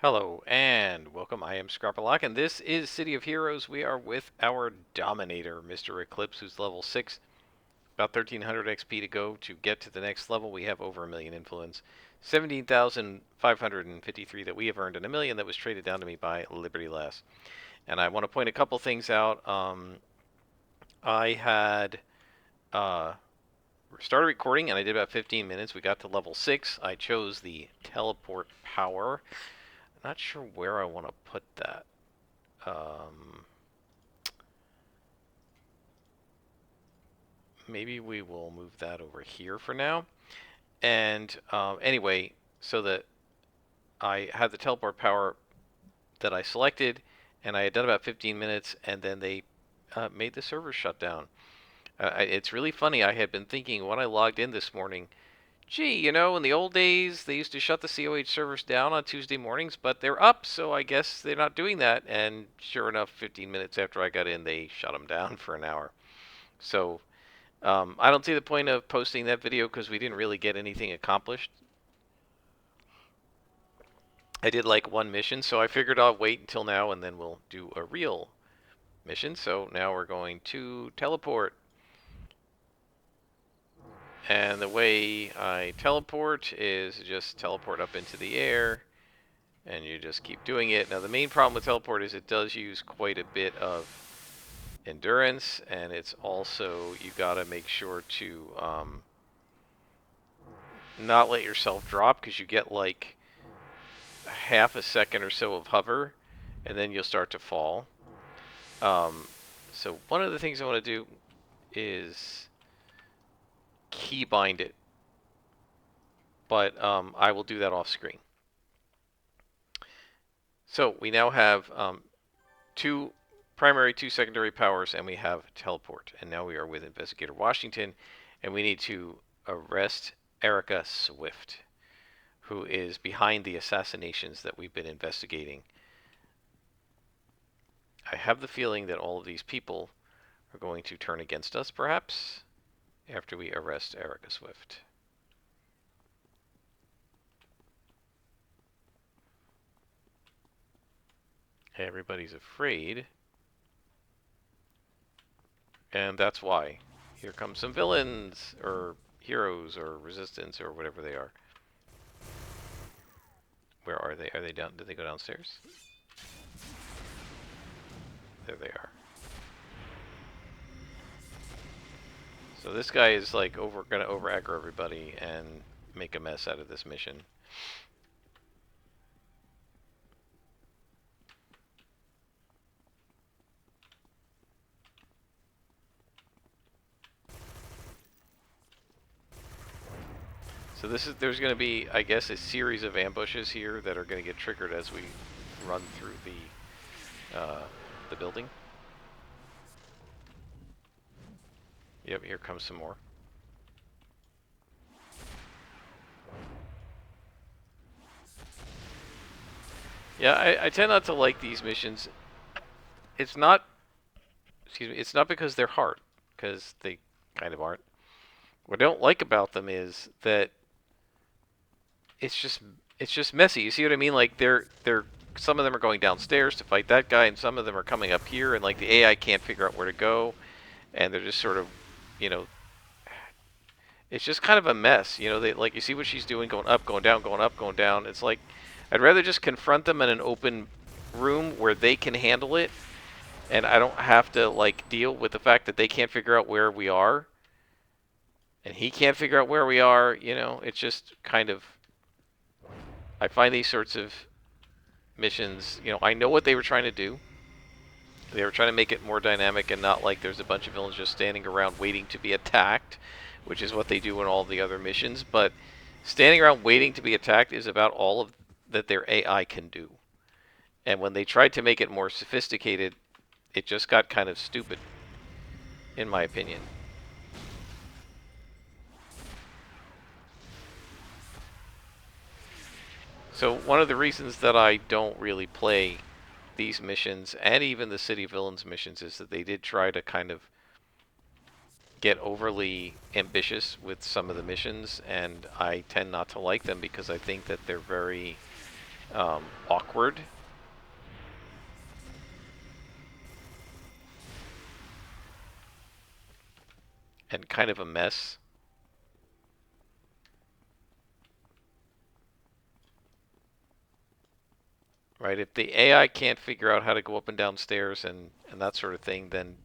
Hello and welcome. I am Scrapalock, and this is City of Heroes. We are with our Dominator, Mister Eclipse, who's level 6. About 1300 XP to go to get to the next level. We have over a million influence. 17,553 that we have earned, and a million that was traded down to me by Liberty Lass. And I want to point a couple things out. I had started recording, and I did about 15 minutes. We got to level 6. I chose the teleport power. Not sure where I want to put that. Maybe we will move that over here for now. And anyway, so that I had the teleport power that I selected, and I had done about 15 minutes, and then they made the server shut down. It's really funny. I had been thinking when I logged in this morning, gee, you know, in the old days, they used to shut the COH servers down on Tuesday mornings, but they're up, so I guess they're not doing that. And sure enough, 15 minutes after I got in, they shut them down for an hour. So I don't see the point of posting that video because we didn't really get anything accomplished. I did like one mission, so I figured I'll wait until now and then we'll do a real mission. So now we're going to teleport. And the way I teleport is just teleport up into the air, and you just keep doing it. Now the main problem with teleport is it does use quite a bit of endurance, and it's also, you gotta make sure to not let yourself drop, because you get like half a second or so of hover, and then you'll start to fall. So one of the things I want to do is keybind it, but I will do that off screen. So we now have two primary, two secondary powers, and we have teleport. And now we are with Investigator Washington, and we need to arrest Erica Swift, who is behind the assassinations that we've been investigating. I have the feeling that all of these people are going to turn against us, perhaps, after we arrest Erica Swift. Everybody's afraid, and that's why. Here come some villains, or heroes, or resistance, or whatever they are. Where are they? Are they down? Did they go downstairs? There they are. So this guy is like gonna over aggro everybody and make a mess out of this mission. So there's going to be, I guess, a series of ambushes here that are going to get triggered as we run through the building. Yep, here comes some more. Yeah, I tend not to like these missions. It's not, excuse me, it's not because they're hard, because they kind of aren't. What I don't like about them is that it's just messy. You see what I mean? Like they're some of them are going downstairs to fight that guy, and some of them are coming up here, and like the AI can't figure out where to go, and they're just sort of, you know, it's just kind of a mess. You know, they like, you see what she's doing, going up, going down, going up, going down. It's like I'd rather just confront them in an open room where they can handle it, and I don't have to like deal with the fact that they can't figure out where we are, and he can't figure out where we are. You know, it's just kind of, I find these sorts of missions, you know, I know what they were trying to do. They were trying to make it more dynamic and not like there's a bunch of villains just standing around waiting to be attacked, which is what they do in all the other missions. But standing around waiting to be attacked is about all of that their AI can do. And when they tried to make it more sophisticated, it just got kind of stupid, in my opinion. So one of the reasons that I don't really play these missions, and even the City Villains missions, is that they did try to kind of get overly ambitious with some of the missions, and I tend not to like them because I think that they're very awkward. And kind of a mess. Right? If the AI can't figure out how to go up and down stairs and that sort of thing, then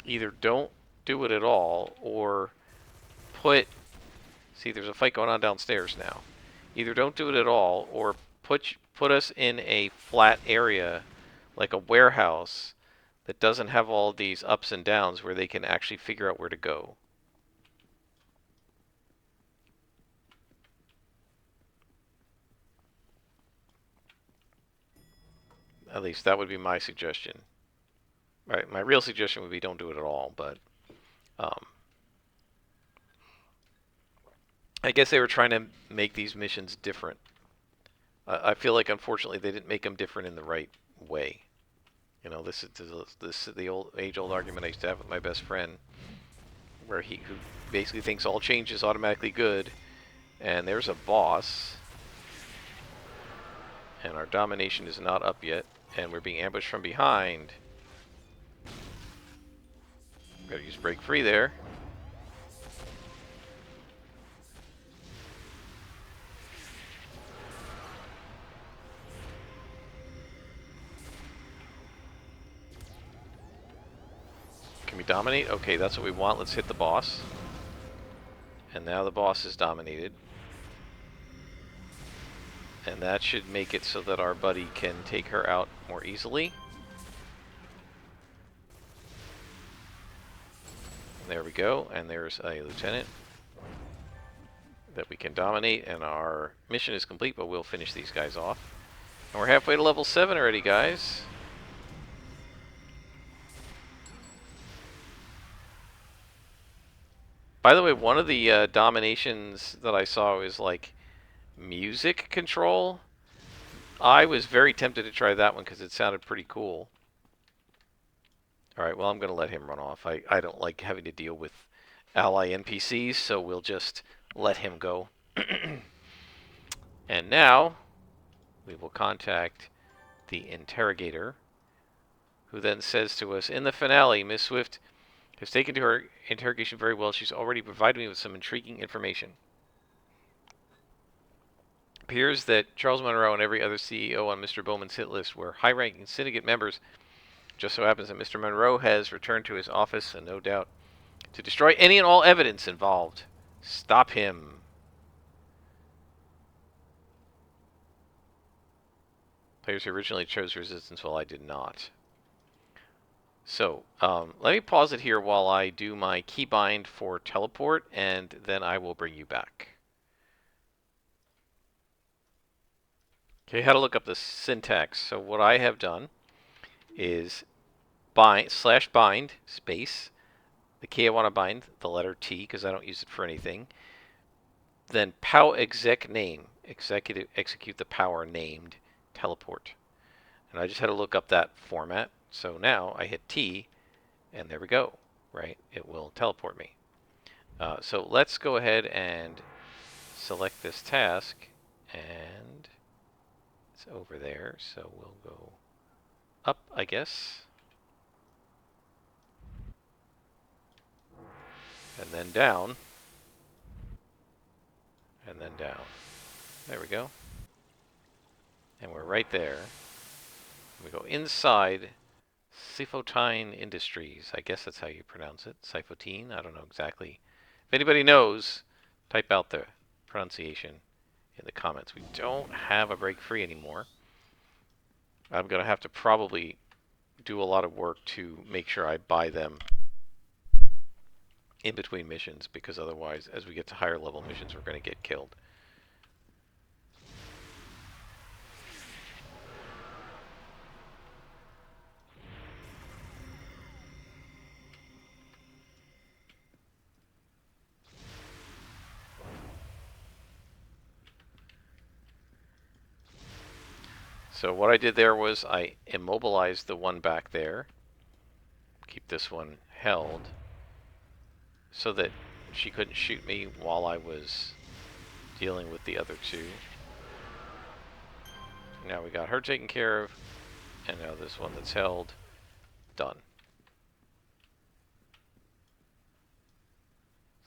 either don't do it at all or put... See, there's a fight going on downstairs now. Either don't do it at all or put us in a flat area like a warehouse that doesn't have all these ups and downs where they can actually figure out where to go. At least that would be my suggestion. Right, my real suggestion would be don't do it at all, but I guess they were trying to make these missions different. I feel like unfortunately they didn't make them different in the right way. You know, this is the old age-old argument I used to have with my best friend, who basically thinks all change is automatically good, and there's a boss, and our domination is not up yet, and we're being ambushed from behind. Gotta use break free there. Can we dominate? Okay, that's what we want. Let's hit the boss. And now the boss is dominated. And that should make it so that our buddy can take her out more easily. There we go, and there's a lieutenant that we can dominate, and our mission is complete, but we'll finish these guys off. And we're halfway to level 7 already, guys. By the way, one of the dominations that I saw was like music control. I was very tempted to try that one because it sounded pretty cool. Alright, well, I'm going to let him run off. I don't like having to deal with ally NPCs, so we'll just let him go. And now, we will contact the interrogator, who then says to us, in the finale, Miss Swift has taken to her interrogation very well. She's already provided me with some intriguing information. It appears that Charles Monroe and every other CEO on Mr. Bowman's hit list were high-ranking syndicate members. Just so happens that Mr. Monroe has returned to his office, and no doubt to destroy any and all evidence involved. Stop him. Players who originally chose resistance while I did not. So, let me pause it here while I do my keybind for teleport, and then I will bring you back. Okay, how to look up the syntax. So what I have done is bind space the key I want to bind, the letter T, because I don't use it for anything. Then pow exec name, execute the power named teleport. And I just had to look up that format. So now I hit T, and there we go, right? It will teleport me. So let's go ahead and select this task, and it's over there. So we'll go up, I guess. And then down. And then down. There we go. And we're right there. We go inside Sifotine Industries. I guess that's how you pronounce it. Sifotine? I don't know exactly. If anybody knows, type out the pronunciation in the comments. We don't have a break free anymore. I'm going to have to probably do a lot of work to make sure I buy them in between missions, because otherwise, as we get to higher level missions, we're going to get killed. So what I did there was I immobilized the one back there, keep this one held, so that she couldn't shoot me while I was dealing with the other two. Now we got her taken care of, and now this one that's held, done.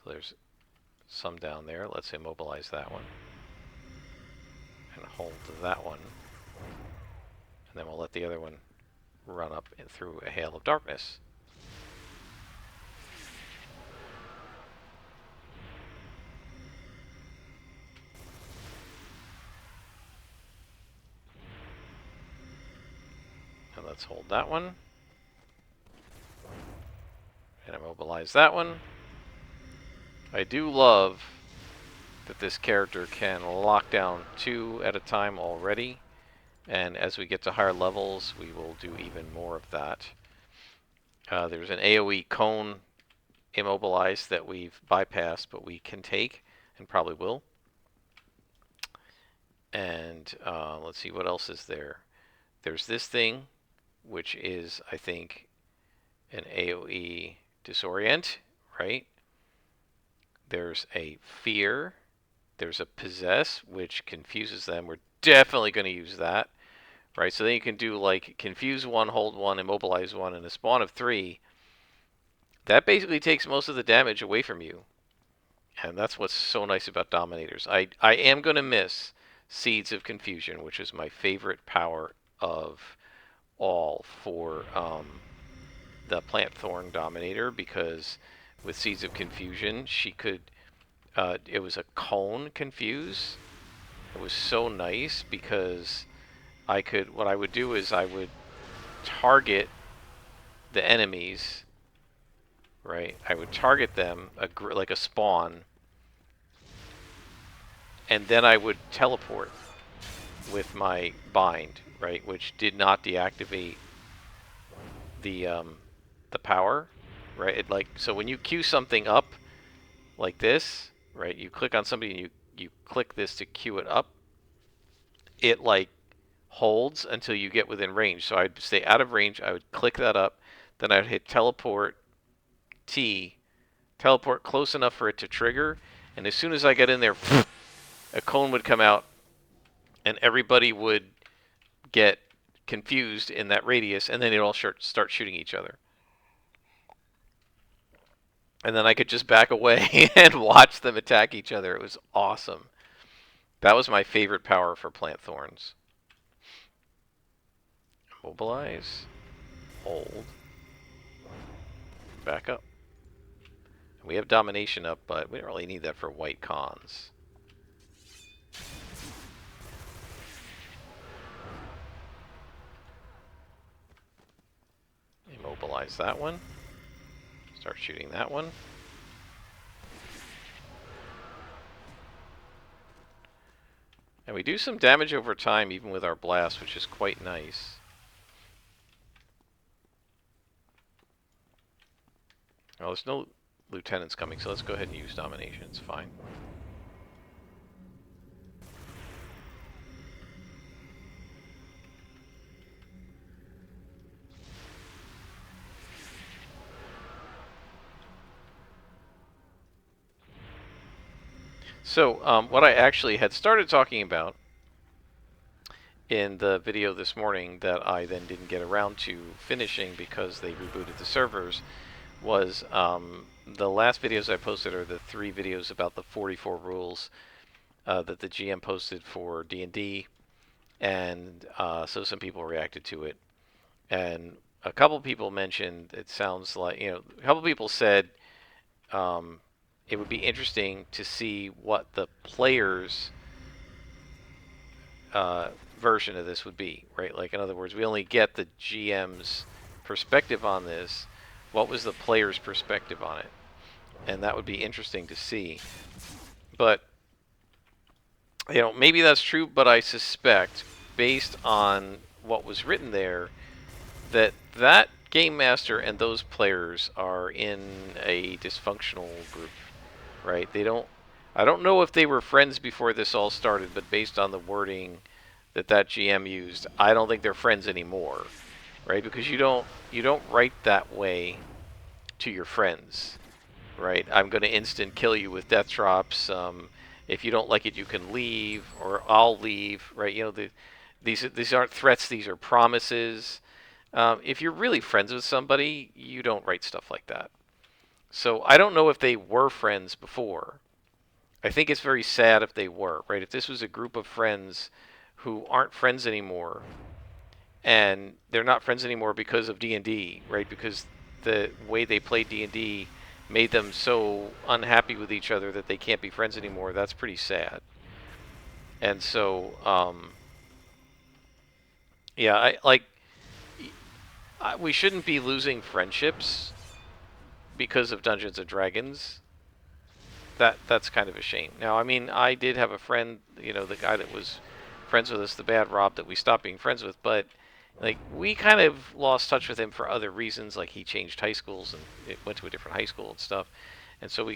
So there's some down there. Let's immobilize that one. And hold that one. And then we'll let the other one run up through a hail of darkness. And let's hold that one. And immobilize that one. I do love that this character can lock down 2 at a time already. And as we get to higher levels, we will do even more of that. There's an AoE cone immobilized that we've bypassed, but we can take, and probably will. And let's see, what else is there? There's this thing, which is, I think, an AoE disorient, right? There's a fear. There's a possess, which confuses them. We're definitely going to use that, right? So then you can do like confuse 1, hold 1, immobilize 1, and a spawn of 3. That basically takes most of the damage away from you. And that's what's so nice about Dominators. I am going to miss Seeds of Confusion, which is my favorite power of all for the Plant Thorn Dominator, because with Seeds of Confusion, she could, it was a cone confuse. It was so nice because I could, what I would do is I would target the enemies, right? I would target them like a spawn, and then I would teleport with my bind, right? Which did not deactivate the power, right? It like, so when you queue something up like this, right? You click on somebody and you click this to queue it up. It like holds until you get within range. So I'd stay out of range. I would click that up. Then I'd hit teleport T, teleport close enough for it to trigger. And as soon as I get in there, a cone would come out and everybody would get confused in that radius, and then they'd all start shooting each other. And then I could just back away and watch them attack each other. It was awesome. That was my favorite power for Plant Thorns. Mobilize. Hold. Back up. We have Domination up, but we don't really need that for white cons. Immobilize that one. Start shooting that one. And we do some damage over time even with our blast, which is quite nice. Oh, there's no lieutenants coming, so let's go ahead and use Domination. It's fine. So what I actually had started talking about in the video this morning that I then didn't get around to finishing because they rebooted the servers was the last videos I posted are the 3 videos about the 44 rules that the GM posted for D&D, and so some people reacted to it. And a couple people mentioned, it sounds like, a couple people said it would be interesting to see what the players' version of this would be, right? Like, in other words, we only get the GM's perspective on this. What was the player's perspective on it? And that would be interesting to see. But, maybe that's true, but I suspect, based on what was written there, that game master and those players are in a dysfunctional group, right? I don't know if they were friends before this all started, but based on the wording that GM used, I don't think they're friends anymore, right? Because you don't write that way to your friends, right? I'm going to instant kill you with death drops. If you don't like it, you can leave, or I'll leave, right? These aren't threats. These are promises. If you're really friends with somebody, you don't write stuff like that. So I don't know if they were friends before. I think it's very sad if they were, right? If this was a group of friends who aren't friends anymore, and they're not friends anymore because of D&D, right? Because the way they played D&D made them so unhappy with each other that they can't be friends anymore. That's pretty sad. And so, yeah, we shouldn't be losing friendships because of Dungeons and Dragons. That's kind of a shame. Now, I mean, I did have a friend, the guy that was friends with us, the bad Rob, that we stopped being friends with, but like we kind of lost touch with him for other reasons. Like he changed high schools and it went to a different high school and stuff, and so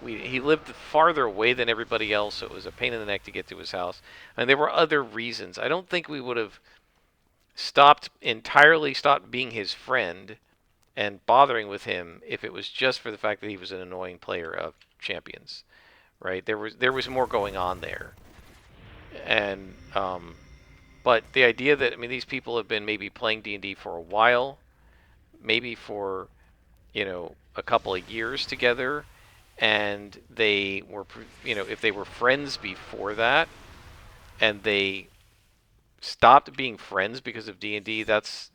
he lived farther away than everybody else, so it was a pain in the neck to get to his house. And there were other reasons. I don't think we would have stopped being his friend and bothering with him if it was just for the fact that he was an annoying player of Champions, right? There was more going on there, and but the idea that, I mean, these people have been maybe playing D&D for a while, maybe for a couple of years together, and they were if they were friends before that, and they stopped being friends because of D&D, that's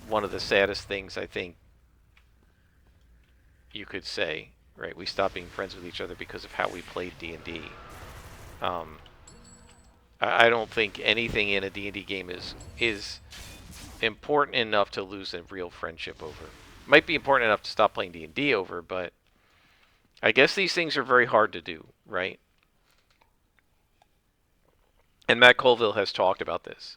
one of the saddest things I think you could say, right? We stopped being friends with each other because of how we played D&D. Um, I don't think anything in a D&D game is important enough to lose a real friendship over. Might be important enough to stop playing D&D over, but I guess these things are very hard to do, right? And Matt Colville has talked about this.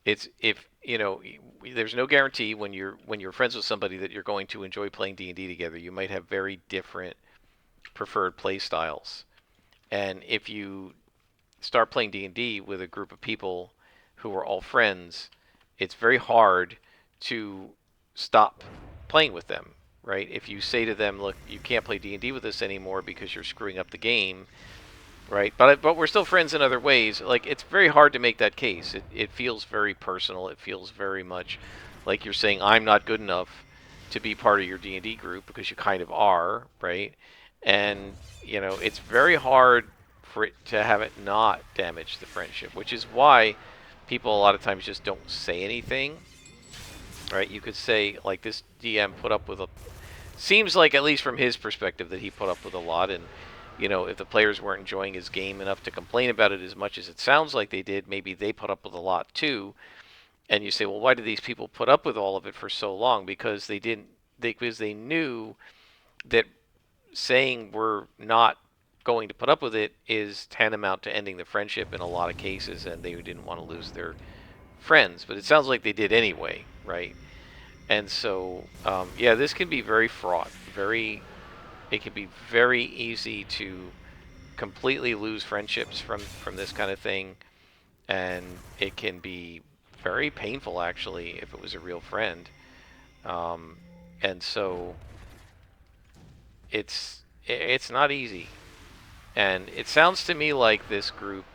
It's if there's no guarantee when you're friends with somebody that you're going to enjoy playing D&D together. You might have very different preferred play styles, and if you start playing D&D with a group of people who are all friends, it's very hard to stop playing with them, right? If you say to them, "Look, you can't play D&D with us anymore because you're screwing up the game," right? But we're still friends in other ways. Like, it's very hard to make that case. It feels very personal. It feels very much like you're saying, "I'm not good enough to be part of your D&D group," because you kind of are, right? And it's very hard for it to have it not damage the friendship, which is why people a lot of times just don't say anything, right? You could say, like, this DM put up with seems like, at least from his perspective, that he put up with a lot, and if the players weren't enjoying his game enough to complain about it as much as it sounds like they did, maybe they put up with a lot too. And you say, well, why did these people put up with all of it for so long? Because because they knew that saying we're not going to put up with it is tantamount to ending the friendship in a lot of cases, and they didn't want to lose their friends. But it sounds like they did anyway, right? And so, yeah, this can be very fraught. It can be very easy to completely lose friendships from this kind of thing, and it can be very painful, actually, if it was a real friend. And so it's not easy. And it sounds to me like this group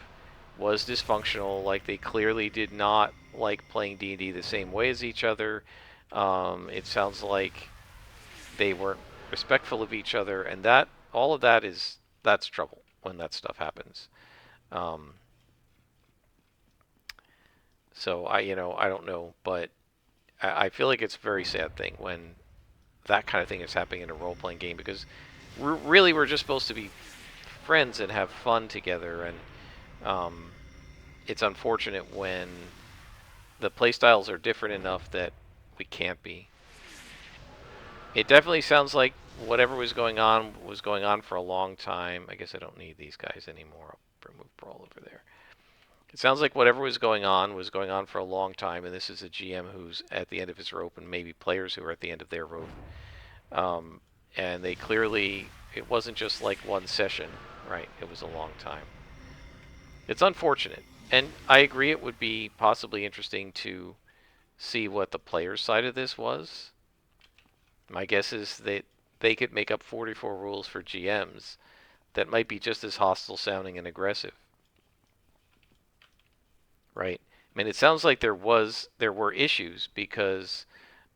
was dysfunctional. Like, they clearly did not like playing D&D the same way as each other. It sounds like they weren't respectful of each other, and that all of that's trouble when that stuff happens. Um, so I don't know, but I feel like it's a very sad thing when that kind of thing is happening in a role playing game, because we're just supposed to be friends and have fun together, and it's unfortunate when the playstyles are different enough that we can't be. It definitely sounds like whatever was going on for a long time. I guess I don't need these guys anymore. I'll remove Brawl over there. It sounds like whatever was going on for a long time, and this is a GM who's at the end of his rope, and maybe players who are at the end of their rope. Um, and they clearly, it wasn't just like one session, right? It was a long time. It's unfortunate. And I agree it would be possibly interesting to see what the player's side of this was. My guess is that they could make up 44 rules for GMs that might be just as hostile sounding and aggressive, right? I mean, it sounds like there were issues because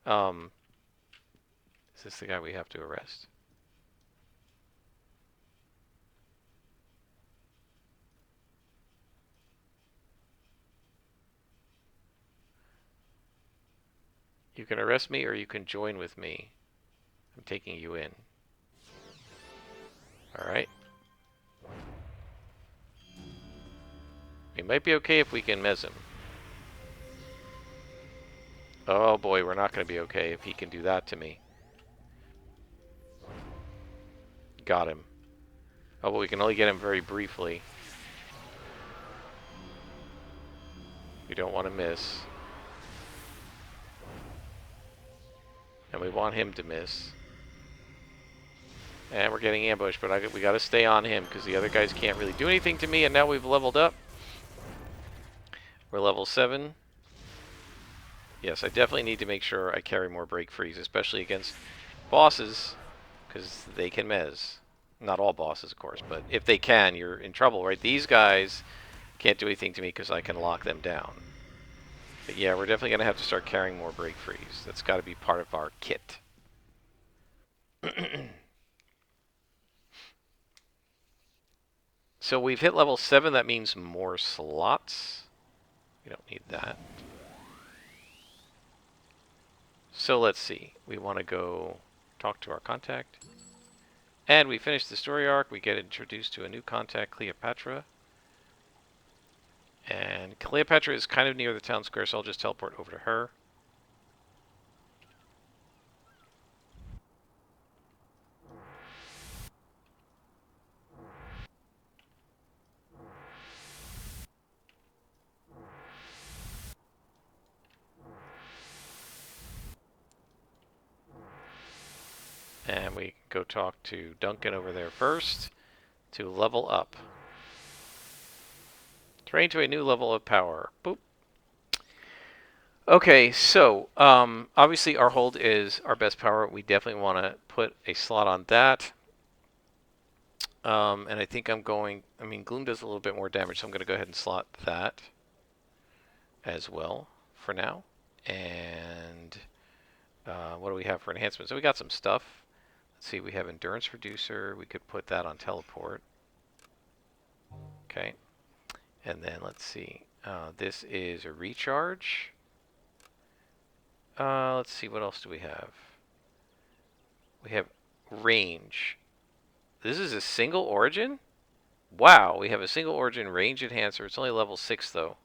is this the guy we have to arrest? You can arrest me or you can join with me. I'm taking you in. All right. We might be okay if we can mez him. Oh boy, we're not going to be okay if he can do that to me. Got him. Oh, but we can only get him very briefly. We don't want to miss. And we want him to miss. And we're getting ambushed, but we got to stay on him because the other guys can't really do anything to me, and now we've leveled up. We're level 7. Yes, I definitely need to make sure I carry more break freeze, especially against bosses, because they can mez. Not all bosses, of course, but if they can, you're in trouble, right? These guys can't do anything to me because I can lock them down. But yeah, we're definitely going to have to start carrying more break freeze. That's got to be part of our kit. So we've hit level 7. That means more slots. We don't need that. So let's see. We want to go talk to our contact. And we finish the story arc. We get introduced to a new contact, Cleopatra. And Cleopatra is kind of near the town square, so I'll just teleport over to her. And we go talk to Duncan over there first to level up. Train to a new level of power. Boop. Okay, so obviously our hold is our best power. We definitely want to put a slot on that. And I think I mean, Gloom does a little bit more damage, so I'm going to go ahead and slot that as well for now. And what do we have for enhancements? So we got some stuff. Let's see, we have Endurance Reducer. We could put that on Teleport. Okay. And then let's see. This is a Recharge. Let's see, what else do we have? We have Range. This is a single origin? Wow, we have a single origin range enhancer. It's only level 6 though.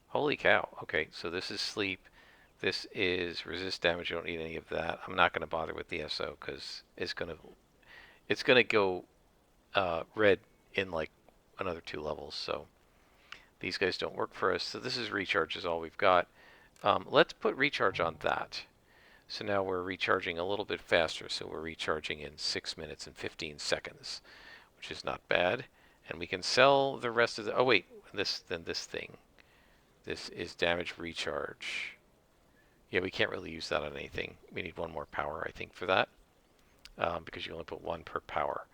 Holy cow. Okay, so this is sleep. This is resist damage. You don't need any of that. I'm not going to bother with the SO because it's gonna go red in like another 2 levels. So these guys don't work for us. So this is recharge is all we've got. Let's put recharge on that. So now we're recharging a little bit faster. So we're recharging in 6 minutes and 15 seconds, which is not bad. And we can sell the rest of the... Oh, wait. This thing. This is damage recharge. Yeah, we can't really use that on anything. We need 1 more power, I think, for that. Because you only put 1 per power.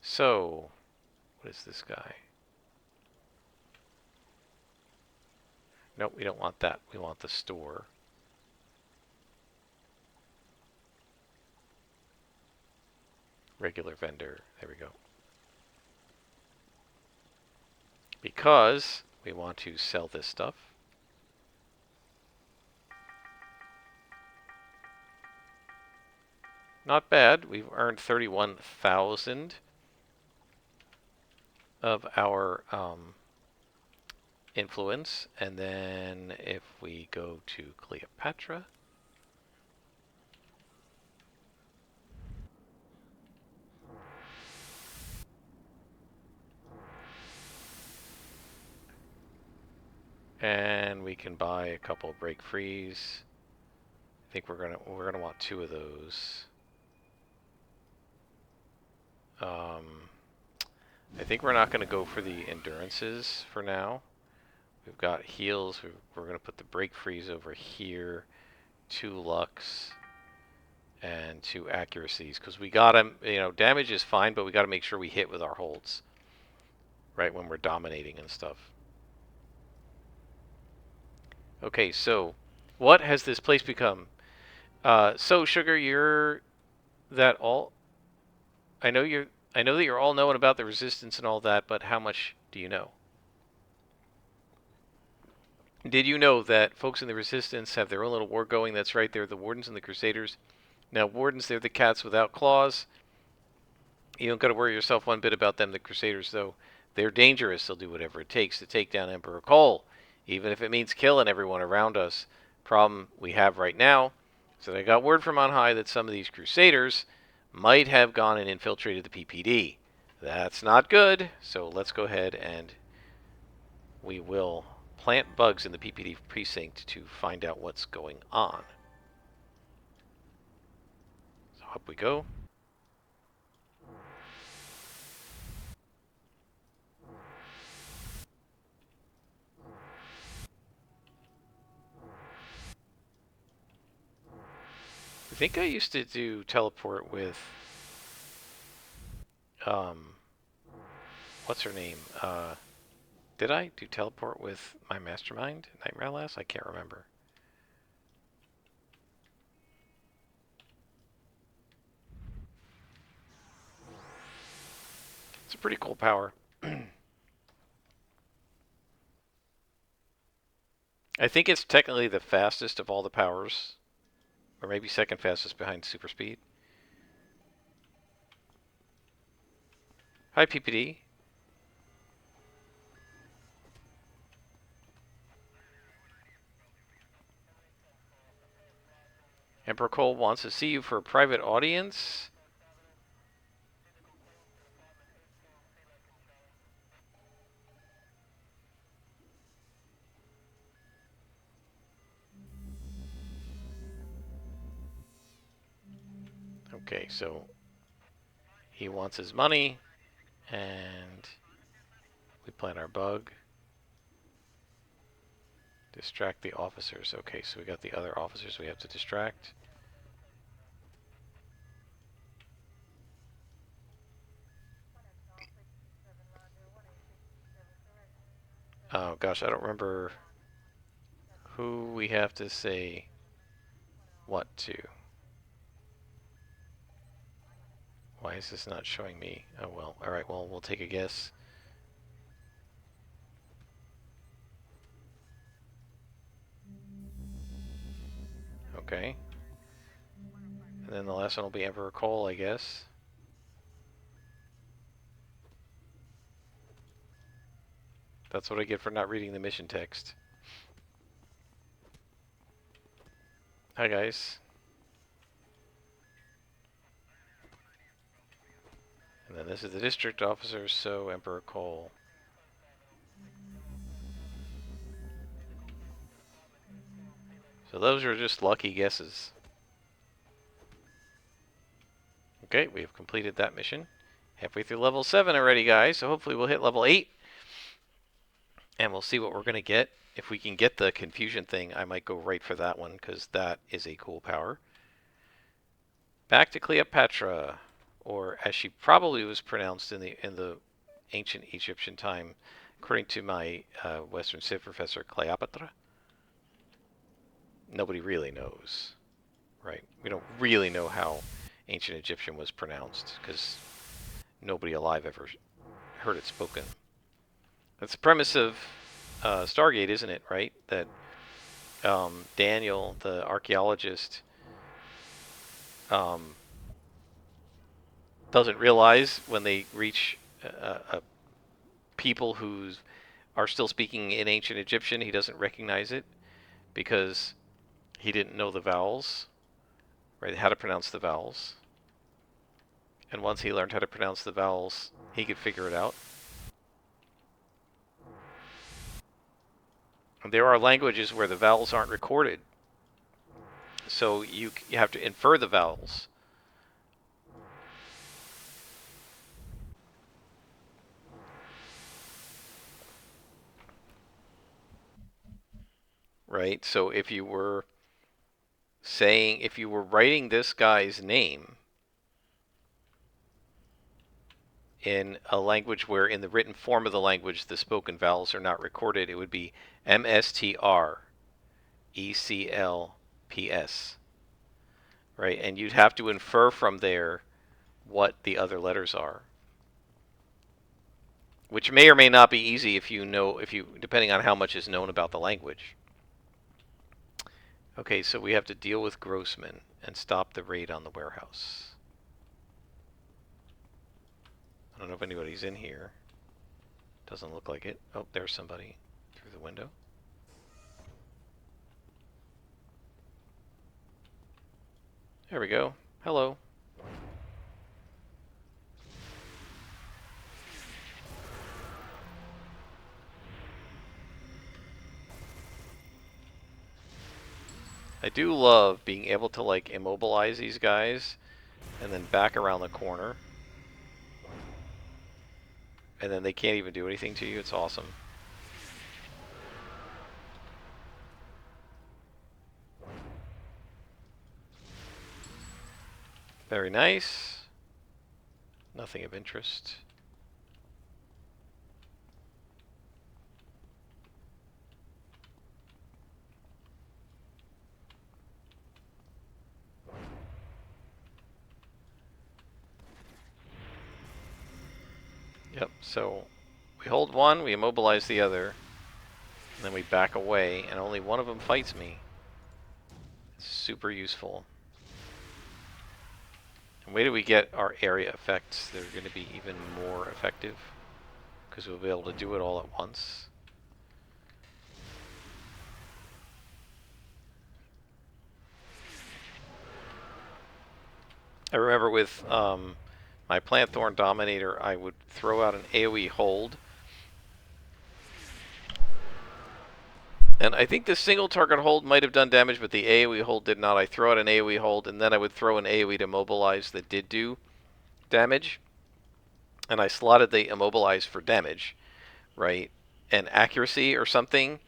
So, what is this guy? Nope, we don't want that. We want the store. Regular vendor. There we go. Because we want to sell this stuff. Not bad. We've earned 31,000 of our influence. And then if we go to Cleopatra, and we can buy a couple of break frees. I think we're gonna want 2 of those. I think we're not gonna go for the endurances for now. We've got heals. We're gonna put the break freeze over here, 2 lux, and 2 accuracies because we got them. You know, damage is fine, but we got to make sure we hit with our holds, right, when we're dominating and stuff. Okay, so what has this place become? So Sugar, you're that all. I know you're. I know that you're all knowing about the resistance and all that, but how much do you know? Did you know that folks in the resistance have their own little war going? That's right, they're the wardens and the crusaders. Now, wardens, they're the cats without claws. You don't got to worry yourself one bit about them. The crusaders, though, they're dangerous. They'll do whatever it takes to take down Emperor Cole, even if it means killing everyone around us. Problem we have right now is that I got word from on high that some of these crusaders might have gone and infiltrated the PPD. That's not good, so let's go ahead and we will plant bugs in the PPD precinct to find out what's going on. So up we go. I think I used to do teleport with, um, what's her name? Did I do teleport with my mastermind, Nightmare Lass? I can't remember. It's a pretty cool power. I think it's technically the fastest of all the powers, or maybe second fastest behind super speed. Hi, PPD. Emperor Cole wants to see you for a private audience. Okay, so he wants his money, and we plant our bug. Distract the officers. Okay, so we got the other officers we have to distract. Oh gosh, I don't remember who we have to say what to. Why is this not showing me? Oh well, alright, well, we'll take a guess. Okay. And then the last one will be Emperor Cole, I guess. That's what I get for not reading the mission text. Hi, guys. And then this is the district officer, so Emperor Cole. So those are just lucky guesses. Okay, we have completed that mission. Halfway through level 7 already, guys, so hopefully we'll hit level 8. And we'll see what we're going to get. If we can get the confusion thing, I might go right for that one, because that is a cool power. Back to Cleopatra, or as she probably was pronounced in the ancient Egyptian time, according to my Western Civ professor, Cleopatra. Nobody really knows, right? We don't really know how ancient Egyptian was pronounced, because nobody alive ever heard it spoken. That's the premise of Stargate, isn't it, right? That Daniel, the archaeologist, um, doesn't realize when they reach a people who are still speaking in ancient Egyptian, he doesn't recognize it because he didn't know the vowels, right? How to pronounce the vowels. And once he learned how to pronounce the vowels, he could figure it out. And there are languages where the vowels aren't recorded, so you have to infer the vowels. Right? So if you were writing this guy's name in a language where in the written form of the language the spoken vowels are not recorded, it would be MSTR. Eclps, right? And you'd have to infer from there what the other letters are, which may or may not be easy if you know, depending on how much is known about the language. Okay, so we have to deal with Grossman and stop the raid on the warehouse. I don't know if anybody's in here. Doesn't look like it. Oh, there's somebody through the window. There we go. Hello. I do love being able to like immobilize these guys and then back around the corner. And then they can't even do anything to you. It's awesome. Very nice. Nothing of interest. Yep, so we hold one, we immobilize the other, and then we back away, and only one of them fights me. It's super useful. And wait till we get our area effects. They're going to be even more effective, because we'll be able to do it all at once. I remember with my Plant Thorn Dominator, I would throw out an AoE hold. And I think the single target hold might have done damage, but the AoE hold did not. I throw out an AoE hold, and then I would throw an AoE to mobilize that did do damage. And I slotted the immobilize for damage, right? And accuracy or something,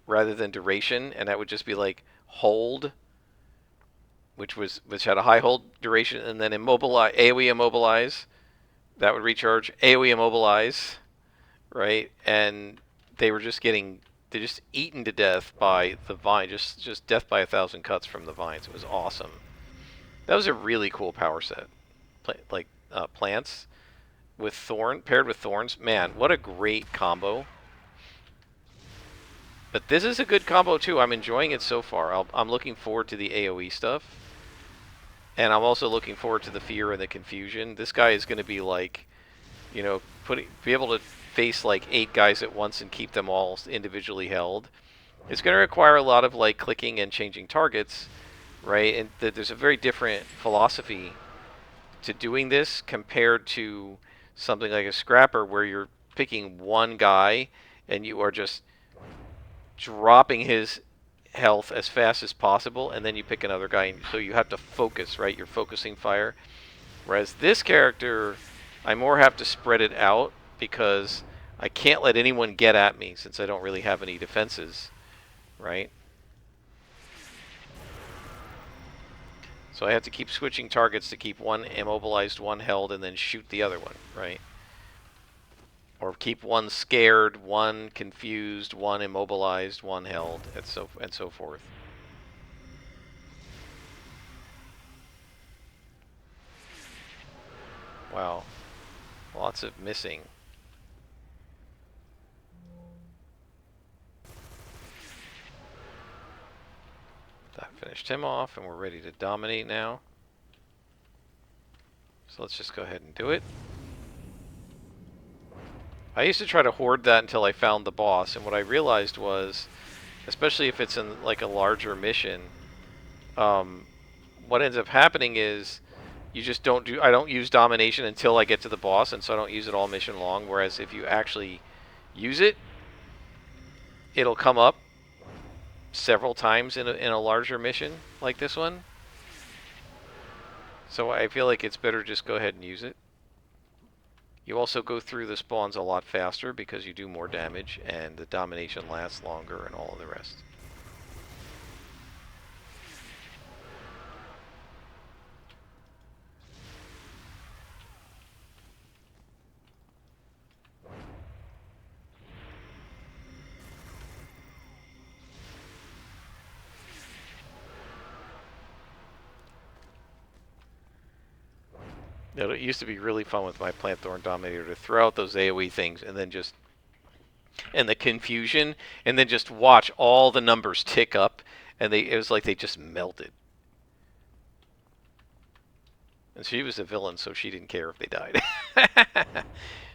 rather than duration. And that would just be like hold, which had a high hold duration, and then immobilize, AoE immobilize. That would recharge. AoE immobilize, right? And they were just getting, they're just eaten to death by the vine, just death by 1,000 cuts from the vines. It was awesome. That was a really cool power set. Plants with thorn, paired with thorns. Man, what a great combo. But this is a good combo too. I'm enjoying it so far. I'm looking forward to the AoE stuff. And I'm also looking forward to the fear and the confusion. This guy is going to be like, you know, be able to face like 8 guys at once and keep them all individually held. It's going to require a lot of like clicking and changing targets, right? And there's a very different philosophy to doing this compared to something like a scrapper where you're picking one guy and you are just dropping his health as fast as possible, and then you pick another guy, and so you have to focus, right? You're focusing fire. Whereas this character, I more have to spread it out because I can't let anyone get at me since I don't really have any defenses, right? So I have to keep switching targets to keep one immobilized, one held, and then shoot the other one, right? Or keep one scared, one confused, one immobilized, one held, and so forth. Wow, lots of missing. That finished him off, and we're ready to dominate now. So let's just go ahead and do it. I used to try to hoard that until I found the boss, and what I realized was, especially if it's in like a larger mission, what ends up happening is you just I don't use domination until I get to the boss, and so I don't use it all mission long, whereas if you actually use it, it'll come up several times in a larger mission like this one. So I feel like it's better just go ahead and use it. You also go through the spawns a lot faster because you do more damage, and the domination lasts longer and all of the rest. It used to be really fun with my Plant Thorn Dominator to throw out those AoE things and then just, and the confusion, and then just watch all the numbers tick up, and it was like they just melted. And she was a villain, so she didn't care if they died.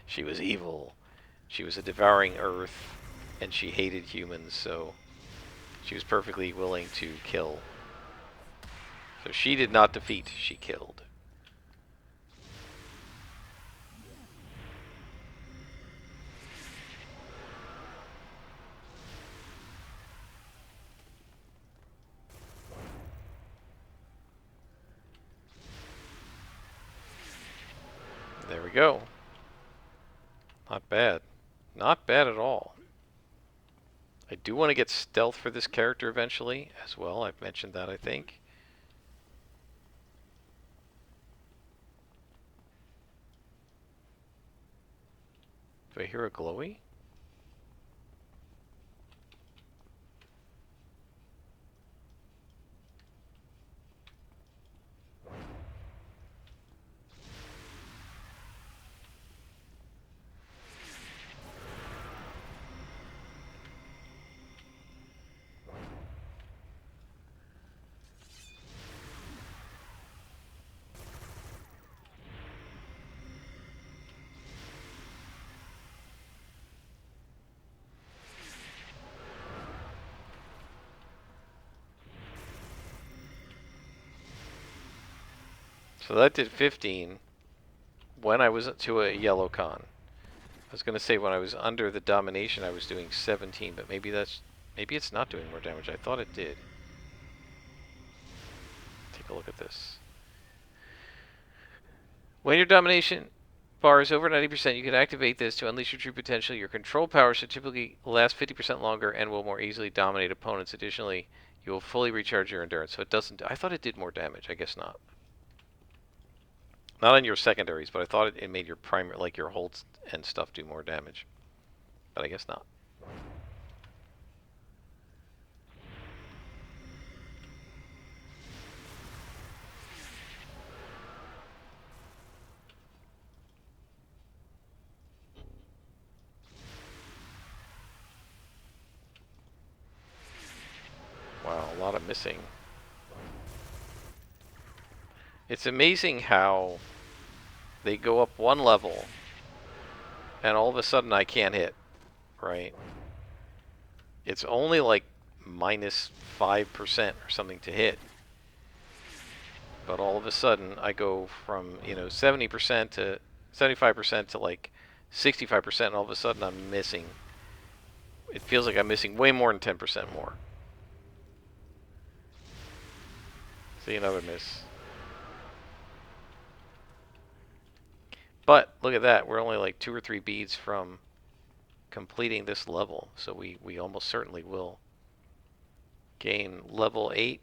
She was evil. She was a devouring earth, and she hated humans, so she was perfectly willing to kill. So she did not defeat, she killed. There we go. Not bad. Not bad at all. I do want to get stealth for this character eventually as well. I've mentioned that, I think. Do I hear a glowy? So that did 15 when I was to a yellow con. I was going to say when I was under the domination I was doing 17, but maybe it's not doing more damage. I thought it did. Take a look at this. When your domination bar is over 90%, you can activate this to unleash your true potential. Your control power should typically last 50% longer and will more easily dominate opponents. Additionally, you will fully recharge your endurance. So it doesn't. I thought it did more damage. I guess not. Not on your secondaries, but I thought it made your primary, like your holds and stuff, do more damage. But I guess not. Wow, a lot of missing. It's amazing how they go up one level and all of a sudden I can't hit, right? It's only like minus 5% or something to hit. But all of a sudden I go from, 70% to 75% to like 65%, and all of a sudden I'm missing. It feels like I'm missing way more than 10% more. See, another miss. But look at that, we're only like 2 or 3 beads from completing this level, so we almost certainly will gain level 8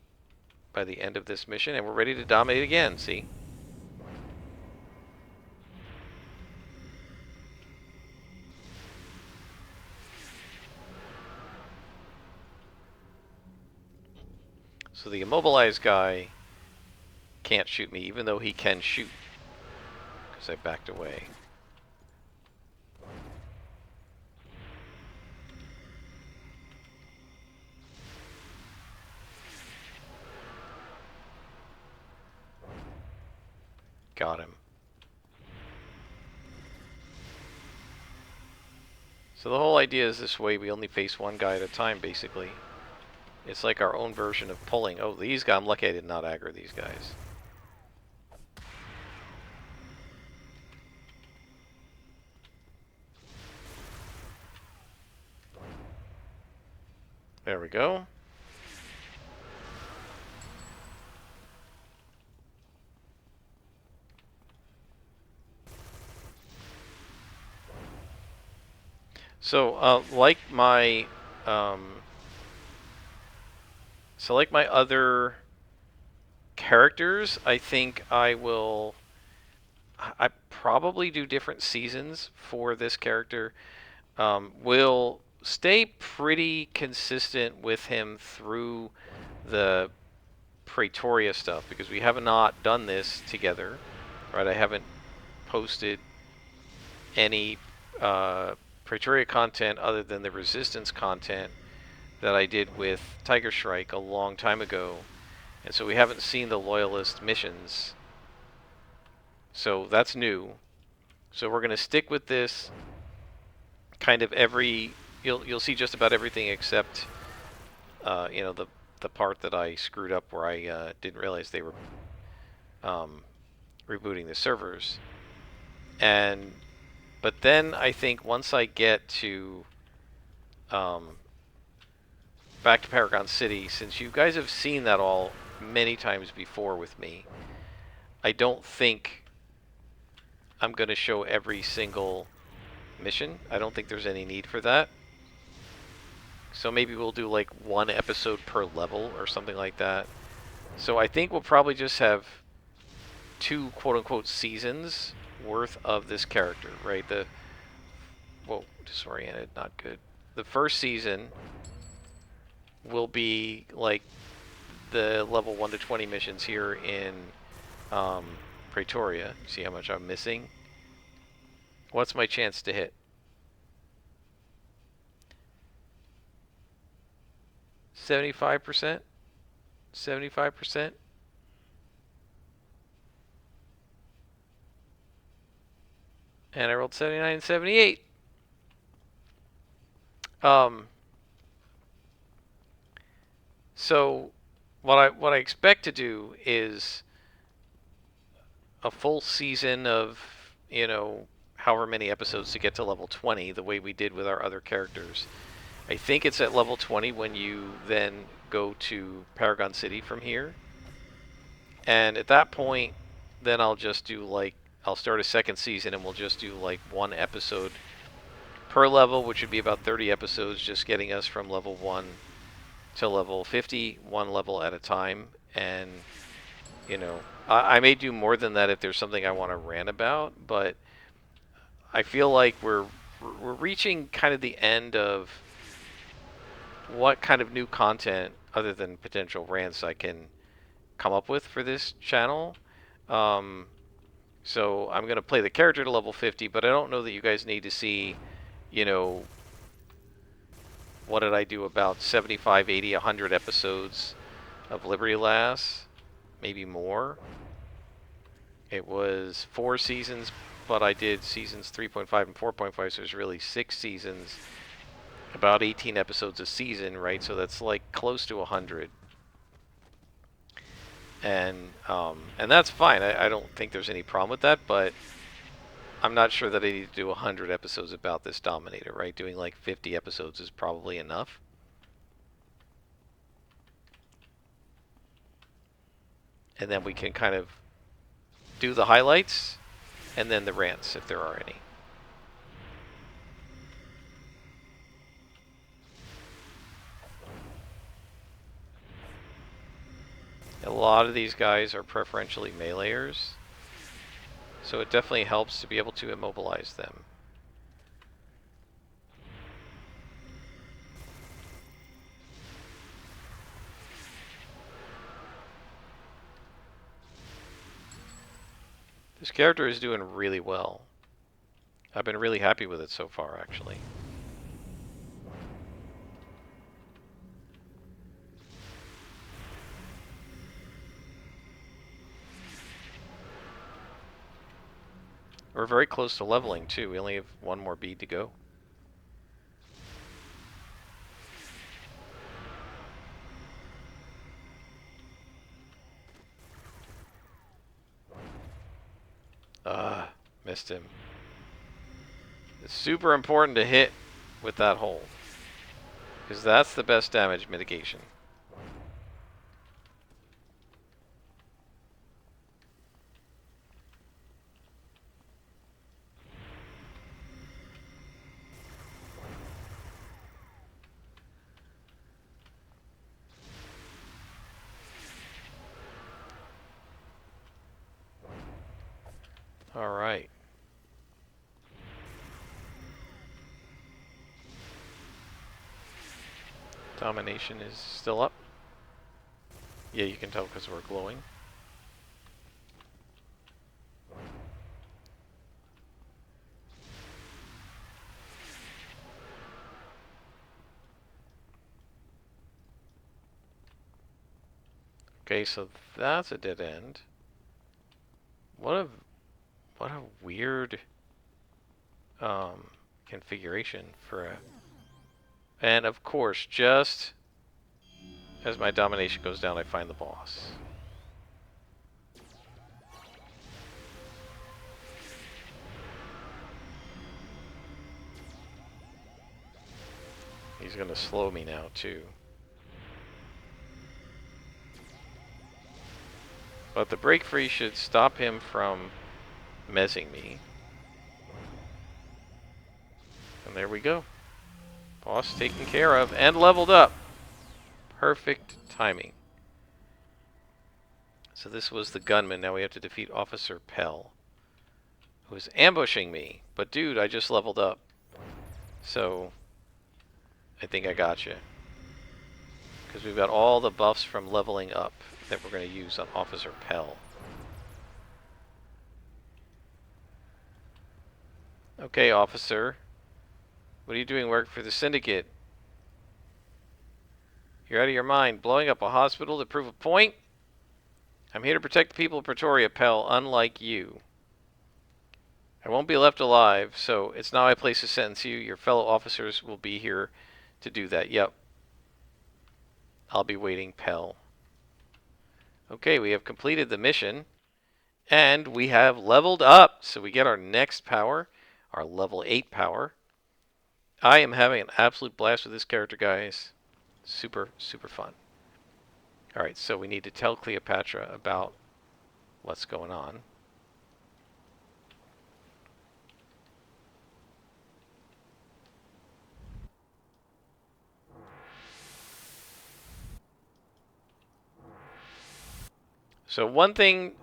by the end of this mission, and we're ready to dominate again, see? So the immobilized guy can't shoot me, even though he can shoot, because I backed away. Got him. So the whole idea is this way we only face one guy at a time, basically. It's like our own version of pulling. Oh, these guys, I'm lucky I did not aggro these guys. There we go. So, like my other characters, I think I probably do different seasons for this character. Will stay pretty consistent with him through the Pretoria stuff, because we have not done this together. right? I haven't posted any Pretoria content other than the Resistance content that I did with Tiger Strike a long time ago. And so we haven't seen the Loyalist missions. So that's new. So we're going to stick with this kind of every... You'll see just about everything except, the part that I screwed up where I didn't realize they were rebooting the servers. But then I think once I get to back to Paragon City, since you guys have seen that all many times before with me, I don't think I'm going to show every single mission. I don't think there's any need for that. So maybe we'll do like one episode per level or something like that. So I think we'll probably just have 2 quote-unquote seasons worth of this character, right? Whoa, disoriented, not good. The first season will be like the level 1 to 20 missions here in Pretoria. See how much I'm missing? What's my chance to hit? 75%? 75%? And I rolled 79 and 78. So what I expect to do is a full season of, however many episodes to get to level 20, the way we did with our other characters. I think it's at level 20 when you then go to Paragon City from here. And at that point, then I'll just do I'll start a second season and we'll just do like 1 episode per level, which would be about 30 episodes, just getting us from level 1 to level 50, 1 level at a time. And, I may do more than that if there's something I want to rant about, but I feel like we're reaching kind of the end of what kind of new content, other than potential rants, I can come up with for this channel. So I'm going to play the character to level 50, but I don't know that you guys need to see, what did I do, about 75, 80, 100 episodes of Liberty Lass, maybe more. It was 4 seasons, but I did seasons 3.5 and 4.5, so it's really 6 seasons, about 18 episodes a season, right? So that's like close to 100. And that's fine. I don't think there's any problem with that, but I'm not sure that I need to do 100 episodes about this Dominator, right? Doing like 50 episodes is probably enough. And then we can kind of do the highlights and then the rants, if there are any. A lot of these guys are preferentially meleeers, so it definitely helps to be able to immobilize them. This character is doing really well. I've been really happy with it so far, actually. We're very close to leveling, too. We only have 1 more bead to go. Missed him. It's super important to hit with that hold, because that's the best damage mitigation. All right. Domination is still up. Yeah, you can tell because we're glowing. Okay, so that's a dead end. What a weird configuration for a... And of course, just as my domination goes down, I find the boss. He's going to slow me now, too. But the break free should stop him from mezzing me. And there we go. Boss taken care of and leveled up. Perfect timing. So this was the gunman. Now we have to defeat Officer Pell, who is ambushing me. But dude, I just leveled up. So I think I got you. Because we've got all the buffs from leveling up that we're going to use on Officer Pell. Okay, officer. What are you doing work for the Syndicate? You're out of your mind. Blowing up a hospital to prove a point? I'm here to protect the people of Pretoria, Pell, unlike you. I won't be left alive, so it's now my place to sentence you. Your fellow officers will be here to do that. Yep. I'll be waiting, Pell. Okay, we have completed the mission. And we have leveled up. So we get our next power, our level 8 power. I am having an absolute blast with this character, guys. Super, super fun. Alright, so we need to tell Cleopatra about what's going on. So one thing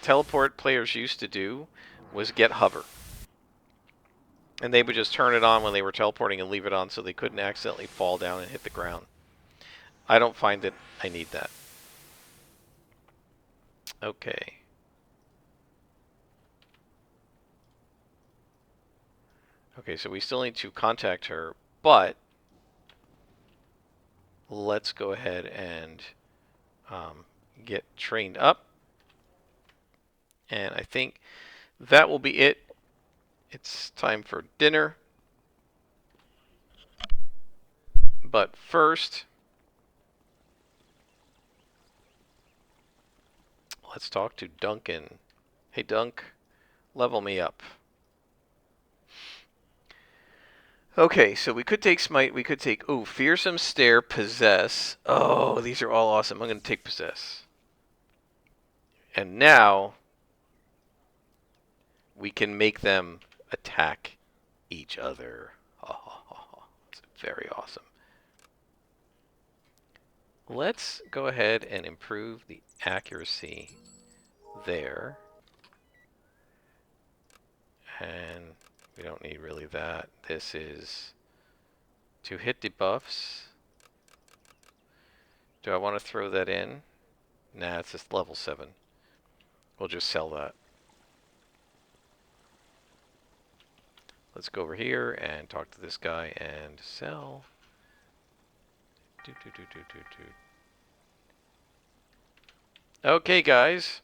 teleport players used to do was get hover. And they would just turn it on when they were teleporting and leave it on so they couldn't accidentally fall down and hit the ground. I don't find that I need that. Okay. Okay, so we still need to contact her, but let's go ahead and get trained up. And I think that will be it. It's time for dinner. But first, let's talk to Duncan. Hey, Dunk, level me up. Okay, so we could take Smite, we could take, ooh, Fearsome Stare, Possess. Oh, these are all awesome. I'm going to take Possess. And now, we can make them attack each other. Oh, it's very awesome. Let's go ahead and improve the accuracy there. And we don't need really that. This is to hit debuffs. Do I want to throw that in? Nah, it's just level 7. We'll just sell that. Let's go over here and talk to this guy and sell. Okay, guys.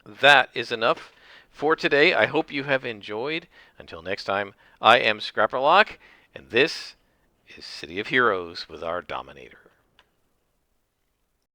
That is enough for today. I hope you have enjoyed. Until next time, I am Scrapperlock, and this is City of Heroes with our Dominator.